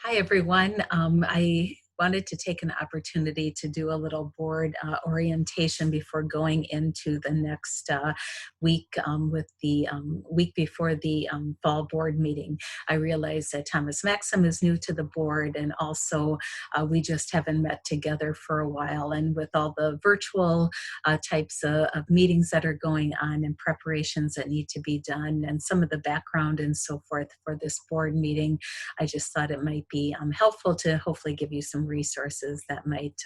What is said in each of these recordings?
Hi, everyone. I wanted to take an opportunity to do a little board orientation before going into the next week with the week before the fall board meeting. I realize that Thomas Maxim is new to the board, and also we just haven't met together for a while. And with all the virtual types of meetings that are going on and preparations that need to be done, and some of the background and so forth for this board meeting, I just thought it might be helpful to hopefully give you some resources that might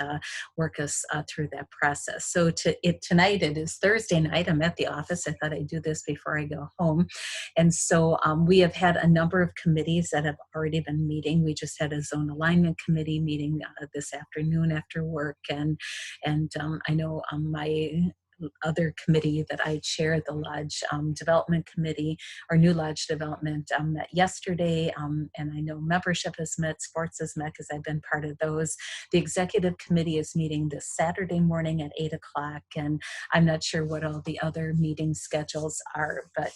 work us through that process. So tonight, it is Thursday night. I'm at the office. I thought I'd do this before I go home. And so we have had a number of committees that have already been meeting. We just had a zone alignment committee meeting this afternoon after work. And I know my other committee that I chair, the Lodge Development Committee, or New Lodge Development, met yesterday, and I know membership has met, sports has met because I've been part of those. The executive committee is meeting this Saturday morning at 8 o'clock, and I'm not sure what all the other meeting schedules are, but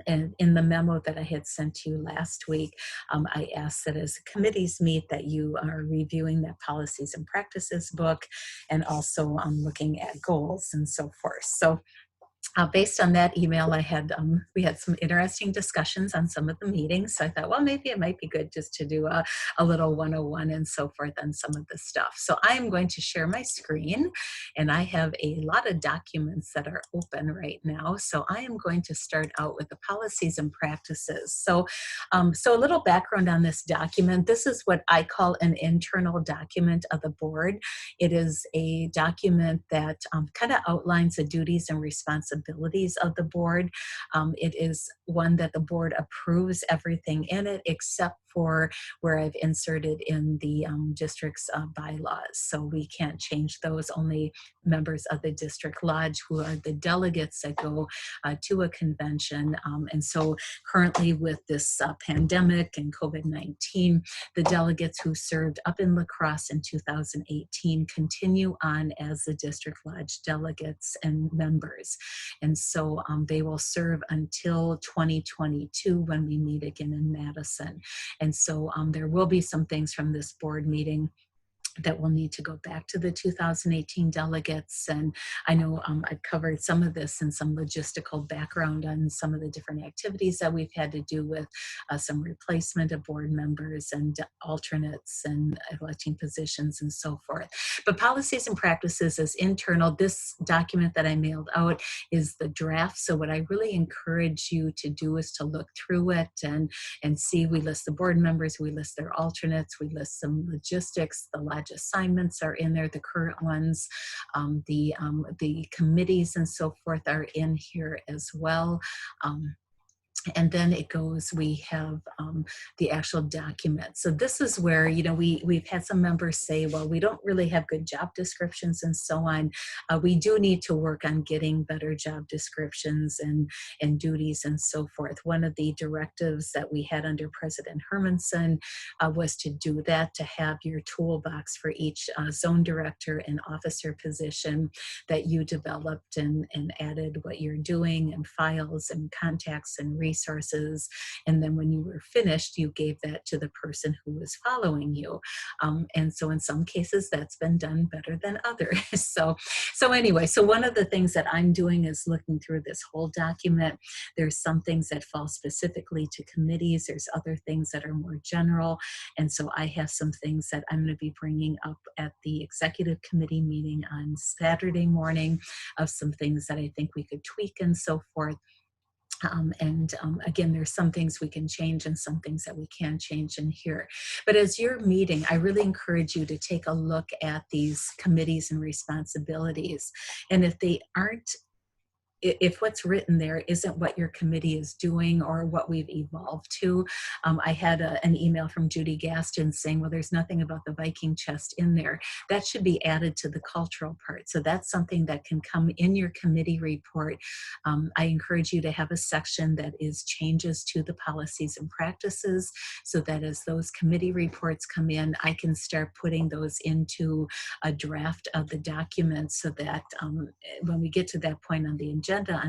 and in the memo that I had sent to you last week, I asked that as committees meet that you are reviewing that policies and practices book, and also looking at goals and so forth. So based on that email, we had some interesting discussions on some of the meetings. So I thought, well, maybe it might be good just to do a little 101 and so forth on some of the stuff. So I am going to share my screen, and I have a lot of documents that are open right now. So I am going to start out with the policies and practices. So a little background on this document. This is what I call an internal document of the board. It is a document that kind of outlines the duties and responsibilities of the board. It is one that the board approves everything in it except for where I've inserted in the district's bylaws. So we can't change those. Only members of the district lodge, who are the delegates that go to a convention. And so currently with this pandemic and COVID-19, the delegates who served up in La Crosse in 2018 continue on as the district lodge delegates and members. And so they will serve until 2022 when we meet again in Madison. And so there will be some things from this board meeting that will need to go back to the 2018 delegates. And I know I've covered some of this and some logistical background on some of the different activities that we've had to do with some replacement of board members and alternates and electing positions and so forth. But policies and practices is internal. This document that I mailed out is the draft. So what I really encourage you to do is to look through it and see. We list the board members, we list their alternates, we list some logistics, the lodge assignments are in there, the current ones, the committees and so forth are in here as well. And then it goes, we have the actual document. So this is where, we've had some members say, well, we don't really have good job descriptions and so on. We do need to work on getting better job descriptions and duties and so forth. One of the directives that we had under President Hermanson was to do that, to have your toolbox for each zone director and officer position that you developed and added what you're doing and files and contacts and resources. And then when you were finished, you gave that to the person who was following you. And so in some cases, that's been done better than others. So anyway, so one of the things that I'm doing is looking through this whole document. There's some things that fall specifically to committees. There's other things that are more general. And so I have some things that I'm going to be bringing up at the executive committee meeting on Saturday morning, of some things that I think we could tweak and so forth. Again, there's some things we can change and some things that we can change in here. But as you're meeting, I really encourage you to take a look at these committees and responsibilities. And if what's written there isn't what your committee is doing or what we've evolved to. I had an email from Judy Gaston saying, well, there's nothing about the Viking chest in there. That should be added to the cultural part. So that's something that can come in your committee report. I encourage you to have a section that is changes to the policies and practices, so that as those committee reports come in, I can start putting those into a draft of the document, so that when we get to that point on the agenda, agenda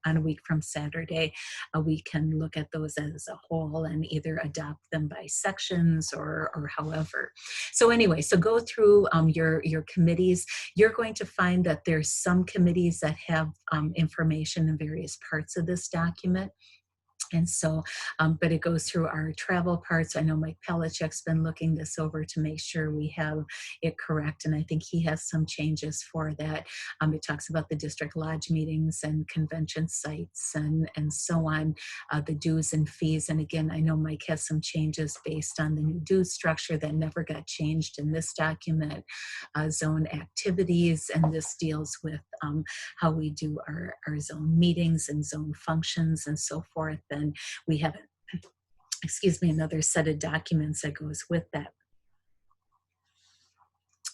on a week from Saturday, we can look at those as a whole and either adopt them by sections or however. So anyway, so go through your committees. You're going to find that there's some committees that have information in various parts of this document. And so, but it goes through our travel parts. I know Mike Pelichek's been looking this over to make sure we have it correct. And I think he has some changes for that. It talks about the district lodge meetings and convention sites and so on, the dues and fees. And again, I know Mike has some changes based on the new dues structure that never got changed in this document, zone activities. And this deals with how we do our zone meetings and zone functions and so forth. And we have, another set of documents that goes with that.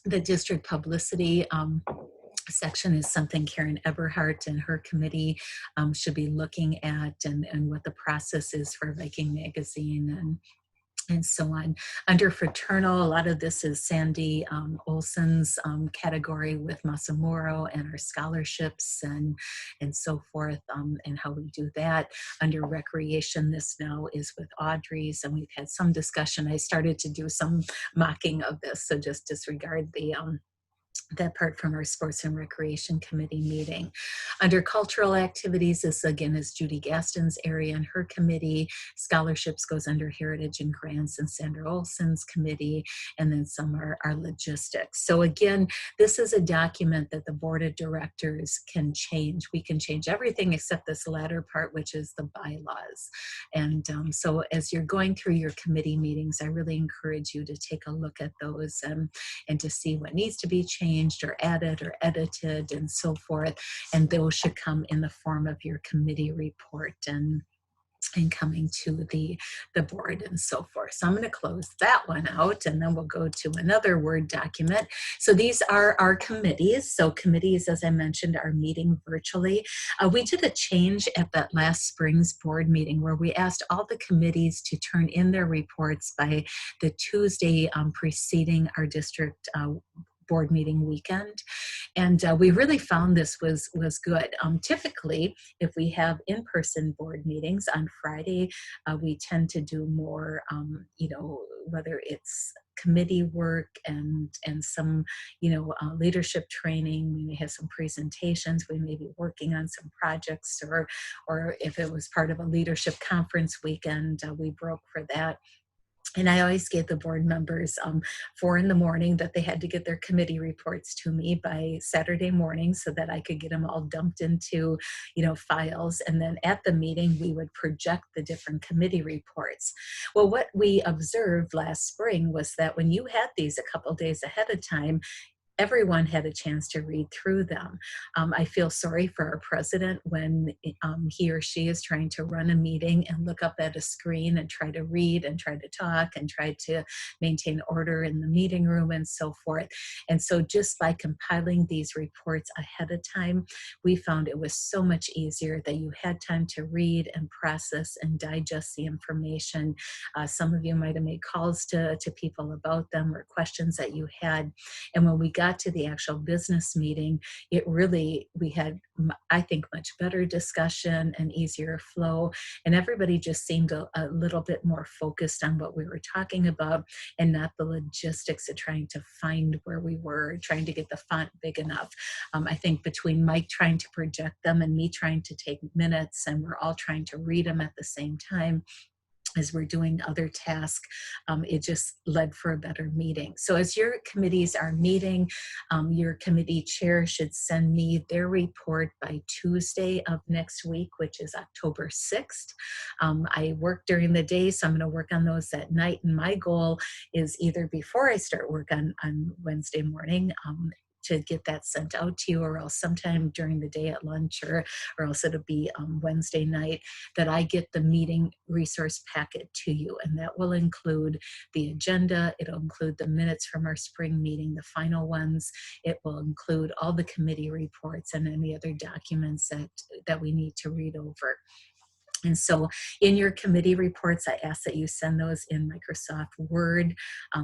The district publicity section is something Karen Eberhardt and her committee should be looking at, and what the process is for Viking Magazine and so on. Under fraternal, a lot of this is Sandy Olson's category with Masamuro and our scholarships and so forth, and how we do that. Under recreation, this now is with Audrey's, and we've had some discussion. I started to do some mocking of this, so just disregard that part from our sports and recreation committee meeting. Under cultural activities, this again is Judy Gaston's area and her committee. Scholarships goes under heritage and grants and Sandra Olson's committee, and then some are logistics. So again, this is a document that the board of directors can change. We can change everything except this latter part, which is the bylaws. And so as you're going through your committee meetings, I really encourage you to take a look at those and to see what needs to be changed or added or edited and so forth. And those should come in the form of your committee report and coming to the board and so forth. So I'm going to close that one out, and then we'll go to another Word document. So these are our committees. So committees, as I mentioned, are meeting virtually. We did a change at that last spring's board meeting where we asked all the committees to turn in their reports by the Tuesday preceding our district board meeting weekend. And we really found this was good. Typically, if we have in-person board meetings on Friday, we tend to do more, whether it's committee work and some, leadership training. We may have some presentations. We may be working on some projects, or if it was part of a leadership conference weekend, we broke for that. And I always gave the board members 4 a.m. that they had to get their committee reports to me by Saturday morning so that I could get them all dumped into, files. And then at the meeting, we would project the different committee reports. Well, what we observed last spring was that when you had these a couple days ahead of time, everyone had a chance to read through them. I feel sorry for our president when he or she is trying to run a meeting and look up at a screen and try to read and try to talk and try to maintain order in the meeting room and so forth. And so just by compiling these reports ahead of time, we found it was so much easier that you had time to read and process and digest the information. Some of you might have made calls to people about them or questions that you had. And when we got to the actual business meeting, we had, I think, much better discussion and easier flow. And everybody just seemed a little bit more focused on what we were talking about and not the logistics of trying to find where we were, trying to get the font big enough. I think between Mike trying to project them and me trying to take minutes, and we're all trying to read them at the same time, as we're doing other tasks, it just led for a better meeting. So as your committees are meeting, your committee chair should send me their report by Tuesday of next week, which is October 6th. I work during the day, so I'm going to work on those at night. And my goal is either before I start work on Wednesday morning, to get that sent out to you, or else sometime during the day at lunch, or else it'll be Wednesday night, that I get the meeting resource packet to you. And that will include the agenda. It'll include the minutes from our spring meeting, the final ones. It will include all the committee reports and any other documents that we need to read over. And so in your committee reports, I ask that you send those in Microsoft Word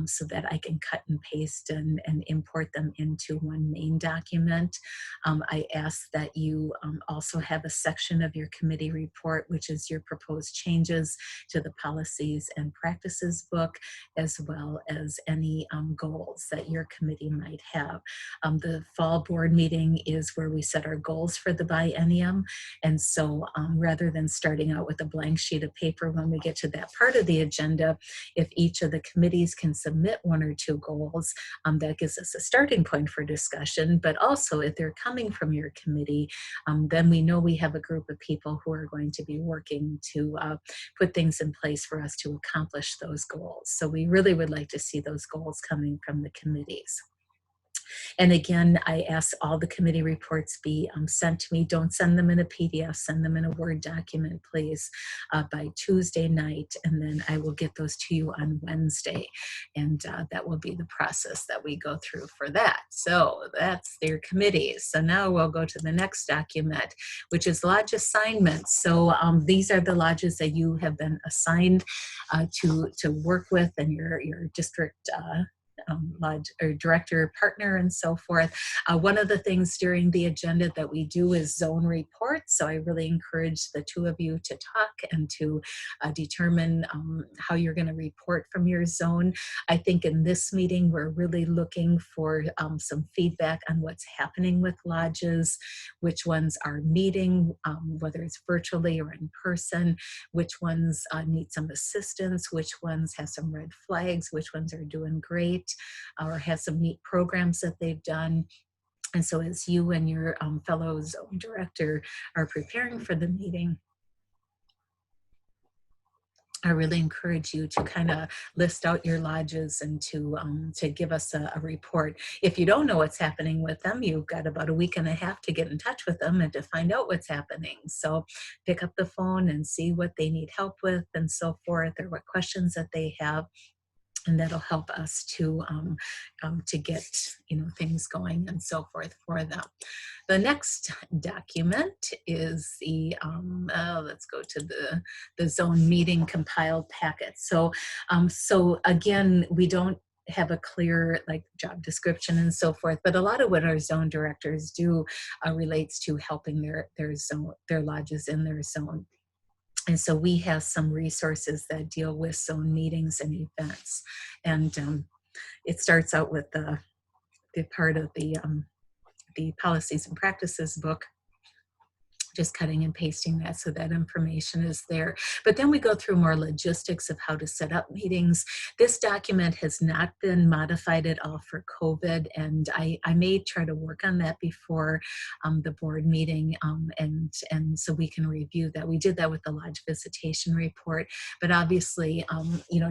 so that I can cut and paste and import them into one main document. I ask that you also have a section of your committee report, which is your proposed changes to the policies and practices book, as well as any goals that your committee might have. The fall board meeting is where we set our goals for the biennium. And so rather than starting out with a blank sheet of paper when we get to that part of the agenda, if each of the committees can submit one or two goals, that gives us a starting point for discussion. But also if they're coming from your committee, then we know we have a group of people who are going to be working to put things in place for us to accomplish those goals. So we really would like to see those goals coming from the committees. And again, I ask all the committee reports be sent to me. Don't send them in a PDF, send them in a Word document, please, by Tuesday night. And then I will get those to you on Wednesday. And that will be the process that we go through for that. So that's their committees. So now we'll go to the next document, which is lodge assignments. So these are the lodges that you have been assigned to work with, and your district lodge or director, partner, and so forth. One of the things during the agenda that we do is zone reports. So I really encourage the two of you to talk and to determine how you're going to report from your zone. I think in this meeting, we're really looking for some feedback on what's happening with lodges, which ones are meeting, whether it's virtually or in person, which ones need some assistance, which ones have some red flags, which ones are doing great, or have some neat programs that they've done. And so as you and your fellow zone director are preparing for the meeting, I really encourage you to kind of list out your lodges and to give us a report. If you don't know what's happening with them, you've got about a week and a half to get in touch with them and to find out what's happening. So pick up the phone and see what they need help with and so forth, or what questions that they have. And that'll help us to get things going and so forth for them. The next document is the let's go to the zone meeting compiled packet. So again, we don't have a clear job description and so forth, but a lot of what our zone directors do relates to helping their lodges in their zone. And so we have some resources that deal with zone meetings and events. And it starts out with the part of the policies and practices book, just cutting and pasting that so that information is there. But then we go through more logistics of how to set up meetings. This document has not been modified at all for COVID, and I may try to work on that before the board meeting, and so we can review that. We did that with the lodge visitation report, but obviously,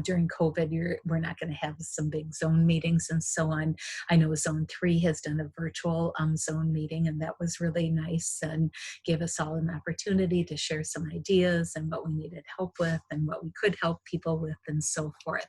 during COVID, we're not going to have some big zone meetings and so on. I know Zone 3 has done a virtual zone meeting, and that was really nice and gave us all an opportunity to share some ideas and what we needed help with and what we could help people with and so forth.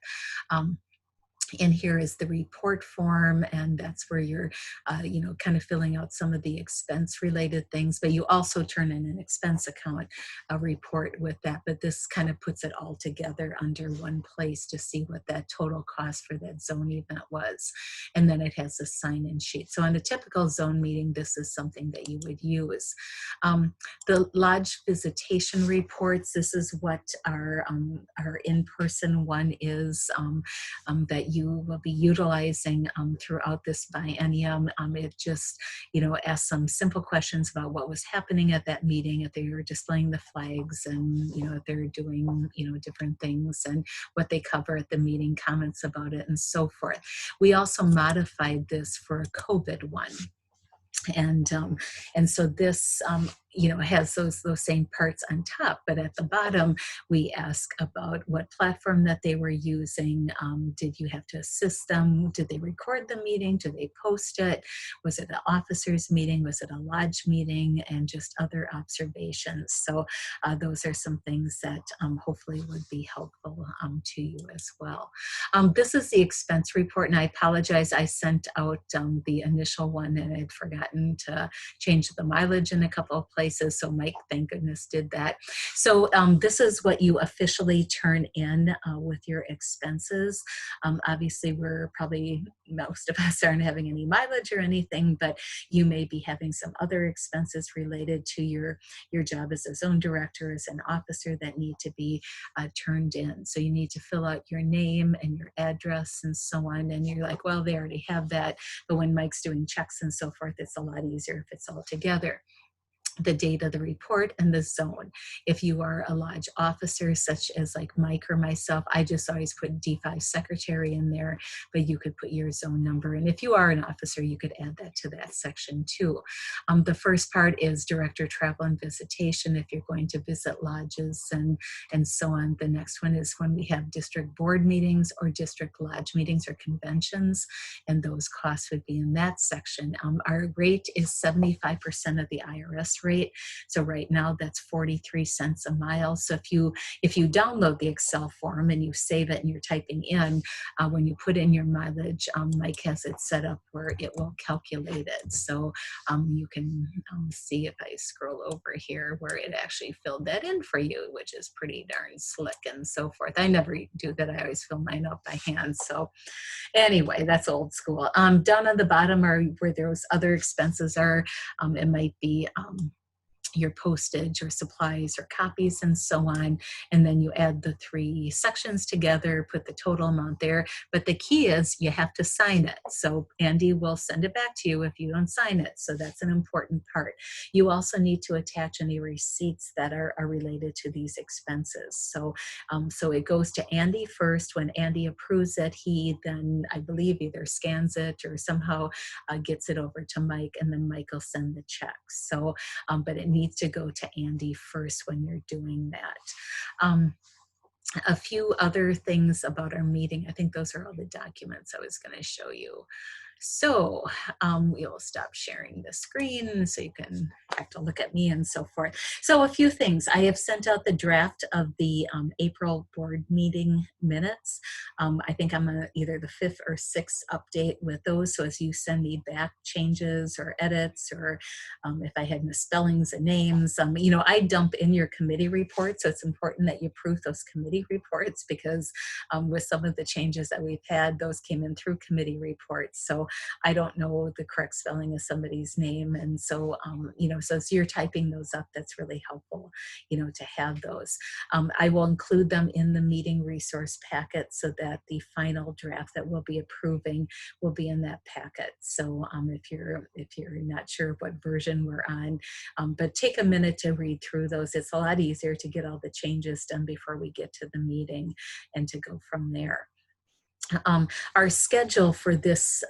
And here is the report form, and that's where you're, kind of filling out some of the expense-related things. But you also turn in an expense account, a report with that. But this kind of puts it all together under one place to see what that total cost for that zone event was. And then it has a sign-in sheet. So in a typical zone meeting, this is something that you would use. The lodge visitation reports, this is what our in-person one is that you will be utilizing throughout this biennium. It just, asks some simple questions about what was happening at that meeting, if they were displaying the flags and, if they're doing, different things and what they cover at the meeting, comments about it and so forth. We also modified this for a COVID one. And so this has those same parts on top, but at the bottom we ask about what platform that they were using. Did you have to assist them? Did they record the meeting? Did they post it? Was it an officers meeting? Was it a lodge meeting? And just other observations. So those are some things that hopefully would be helpful to you as well. This is the expense report, and I apologize, I sent out the initial one and I'd forgotten forgotten to change the mileage in a couple of places. So Mike, thank goodness, did that. So this is what you officially turn in with your expenses. Obviously, we're probably, most of us aren't having any mileage or anything, but you may be having some other expenses related to your job as a zone director, as an officer, that need to be turned in. So you need to fill out your name and your address and so on. And you're like, well, they already have that. But when Mike's doing checks and so forth, it's a lot easier if it's all together. The date of the report and the zone. If you are a lodge officer, such as like Mike or myself, I just always put D5 secretary in there, but you could put your zone number. And if you are an officer, you could add that to that section too. The first part is director travel and visitation, if you're going to visit lodges and so on. The next one is when we have district board meetings or district lodge meetings or conventions, and those costs would be in that section. Our rate is 75% of the IRS rate. So right now that's 43 cents a mile. So if you download the Excel form and you save it and you're typing in, when you put in your mileage, Mike has it set up where it will calculate it. So you can see if I scroll over here where it actually filled that in for you, which is pretty darn slick and so forth. I never do that. I always fill mine up by hand. So anyway, that's old school. Down on the bottom are where those other expenses are. It might be your postage or supplies or copies and so on. And then you add the three sections together, put the total amount there. But the key is you have to sign it. So Andy will send it back to you if you don't sign it. So that's an important part. You also need to attach any receipts that are related to these expenses. So it goes to Andy first. When Andy approves it, he then, I believe, either scans it or somehow gets it over to Mike, and then Mike will send the check. So, but it needs to go to Andy first when you're doing that. A few other things about our meeting. I think those are all the documents I was going to show you. So we will stop sharing the screen so you can have to look at me and so forth. So a few things. I have sent out the draft of the April board meeting minutes. I think I'm on either the 5th or 6th update with those. So as you send me back changes or edits, or if I had misspellings and names, I dump in your committee report. So it's important that you proof those committee reports, because with some of the changes that we've had, those came in through committee reports. So I don't know the correct spelling of somebody's name. And so, so as you're typing those up, that's really helpful, to have those. I will include them in the meeting resource packet so that the final draft that we'll be approving will be in that packet. So if you're not sure what version we're on, but take a minute to read through those. It's a lot easier to get all the changes done before we get to the meeting and to go from there. Our schedule for this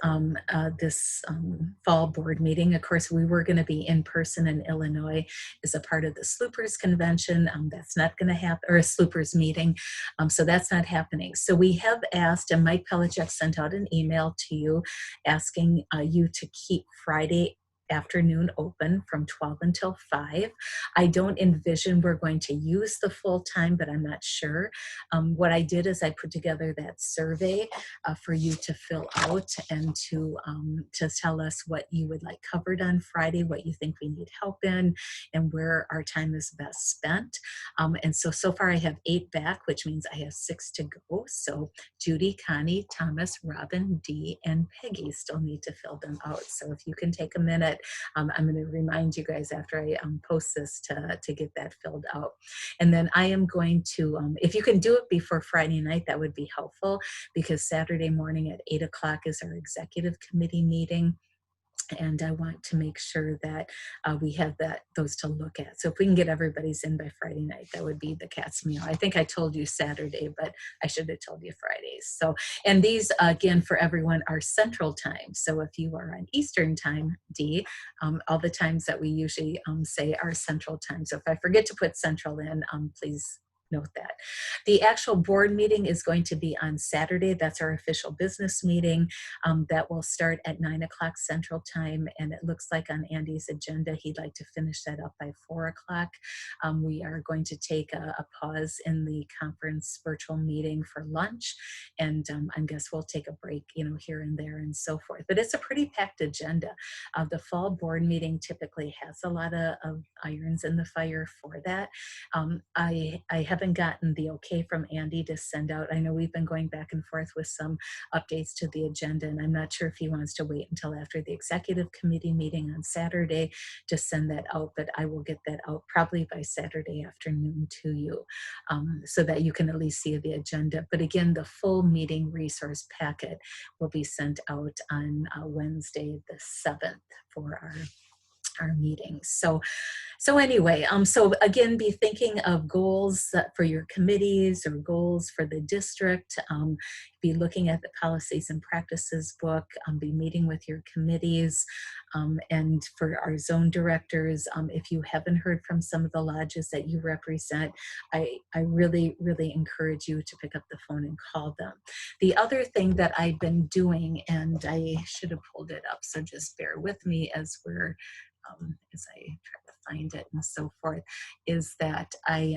fall board meeting, of course, we were going to be in person in Illinois as a part of the Sloopers convention. That's not going to happen, or a Sloopers meeting. So that's not happening. So we have asked, and Mike Pelichek sent out an email to you asking you to keep Friday afternoon open from 12 until 5. I don't envision we're going to use the full time, but I'm not sure. What I did is I put together that survey for you to fill out and to tell us what you would like covered on Friday, what you think we need help in, and where our time is best spent. And so far I have 8 back, which means I have 6 to go. So Judy, Connie, Thomas, Robin, Dee, and Peggy still need to fill them out. So if you can take a minute, I'm going to remind you guys after I post this to get that filled out. And then I am going to, if you can do it before Friday night, that would be helpful, because Saturday morning at 8 o'clock is our executive committee meeting. And I want to make sure that we have those to look at. So if we can get everybody's in by Friday night, that would be the cat's meow. I think I told you Saturday, but I should have told you Fridays. So, and these, again, for everyone are Central Time. So if you are on Eastern Time, D, all the times that we usually say are Central Time. So if I forget to put Central in, please note that. The actual board meeting is going to be on Saturday. That's our official business meeting. That will start at 9 o'clock Central Time. And it looks like on Andy's agenda, he'd like to finish that up by 4 o'clock. We are going to take a pause in the conference virtual meeting for lunch. And I guess we'll take a break, here and there and so forth. But it's a pretty packed agenda. The fall board meeting typically has a lot of irons in the fire for that. I haven't gotten the okay from Andy to send out. I know we've been going back and forth with some updates to the agenda, and I'm not sure if he wants to wait until after the executive committee meeting on Saturday to send that out, but I will get that out probably by Saturday afternoon to you, so that you can at least see the agenda. But again, the full meeting resource packet will be sent out on Wednesday the 7th for our meetings. So anyway, so again, be thinking of goals for your committees or goals for the district. Be looking at the policies and practices book. Be meeting with your committees. And for our zone directors, if you haven't heard from some of the lodges that you represent, I really, really encourage you to pick up the phone and call them. The other thing that I've been doing, and I should have pulled it up, so just bear with me as I try to find it and so forth, is that I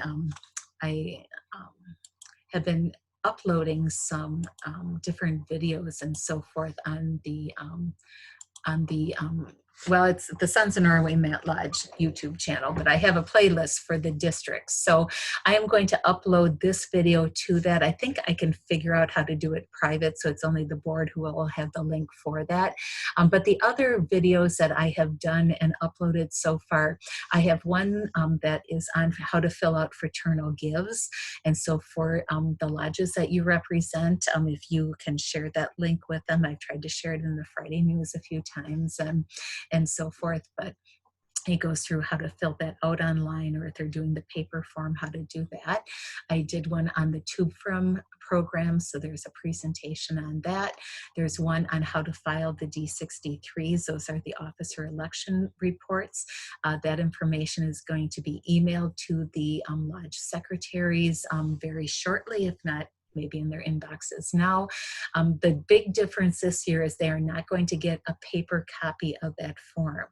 have been uploading some different videos and so forth on the well, it's the Sons of Norway Mat Lodge YouTube channel, but I have a playlist for the districts. So I am going to upload this video to that. I think I can figure out how to do it private, so it's only the board who will have the link for that. But the other videos that I have done and uploaded so far, I have one that is on how to fill out fraternal gives. And so for the lodges that you represent, if you can share that link with them, I've tried to share it in the Friday news a few times and so forth, but it goes through how to fill that out online, or if they're doing the paper form, how to do that. I did one on the tube from program, so there's a presentation on that. There's one on how to file the D63s. Those are the officer election reports. That information is going to be emailed to the lodge secretaries very shortly, if not maybe in their inboxes now. The big difference this year is they are not going to get a paper copy of that form.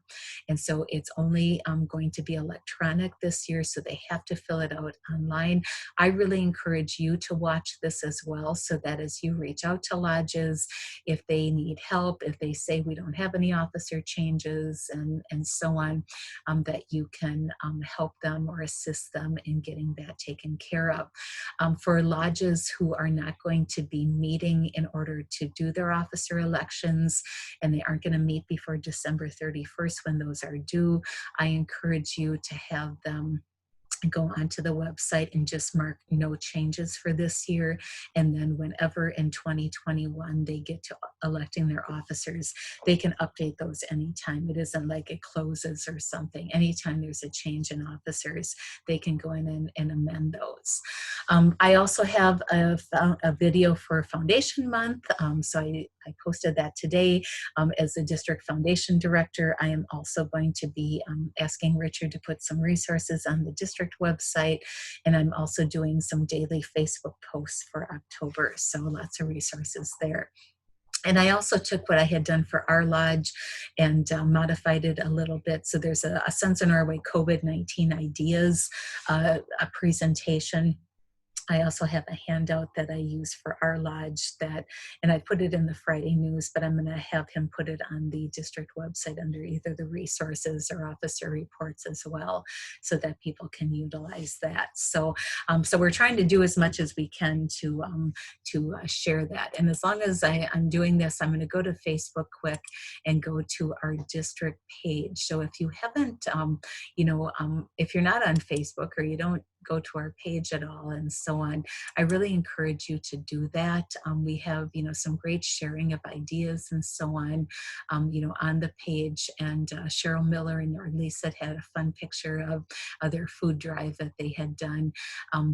And so it's only going to be electronic this year, so they have to fill it out online. I really encourage you to watch this as well, so that as you reach out to lodges, if they need help, if they say we don't have any officer changes and so on, that you can help them or assist them in getting that taken care of. For lodges who are not going to be meeting in order to do their officer elections, and they aren't going to meet before December 31st when those are due, I encourage you to have them go onto the website and just mark no changes for this year. And then whenever in 2021 they get to electing their officers, they can update those anytime. It isn't like it closes or something. Anytime there's a change in officers, they can go in and amend those. I also have a video for Foundation Month. So I posted that today. As the district foundation director, I am also going to be asking Richard to put some resources on the district website, and I'm also doing some daily Facebook posts for October, so lots of resources there. And I also took what I had done for our lodge and modified it a little bit. So there's a Sons of Norway COVID-19 ideas a presentation. I also have a handout that I use for our lodge and I put it in the Friday news, but I'm going to have him put it on the district website under either the resources or officer reports as well, so that people can utilize that. So we're trying to do as much as we can to share that. And as long as I'm doing this, I'm going to go to Facebook quick and go to our district page. So if you haven't, if you're not on Facebook or you don't go to our page at all and so on, I really encourage you to do that. We have, some great sharing of ideas and so on, on the page. And Cheryl Miller and Lisa had a fun picture of their food drive that they had done.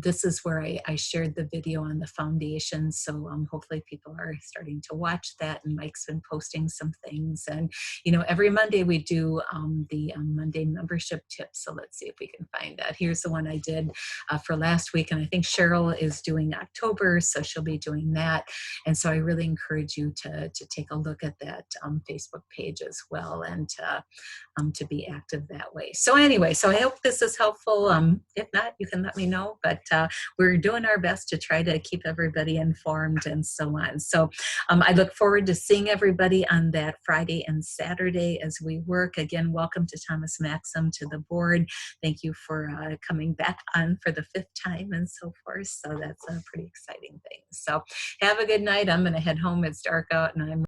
This is where I shared the video on the foundation. So hopefully people are starting to watch that, and Mike's been posting some things. And, every Monday we do the Monday membership tips. So let's see if we can find that. Here's the one I did for last week, and I think Cheryl is doing October, so she'll be doing that. And so I really encourage you to take a look at that Facebook page as well, and to be active that way. So anyway, so I hope this is helpful. If not, you can let me know, but we're doing our best to try to keep everybody informed and so on. So I look forward to seeing everybody on that Friday and Saturday as we work. Again, welcome to Thomas Maxim to the board. Thank you for coming back on for the 5th time and so forth. So that's a pretty exciting thing. So have a good night. I'm going to head home. It's dark out and I'm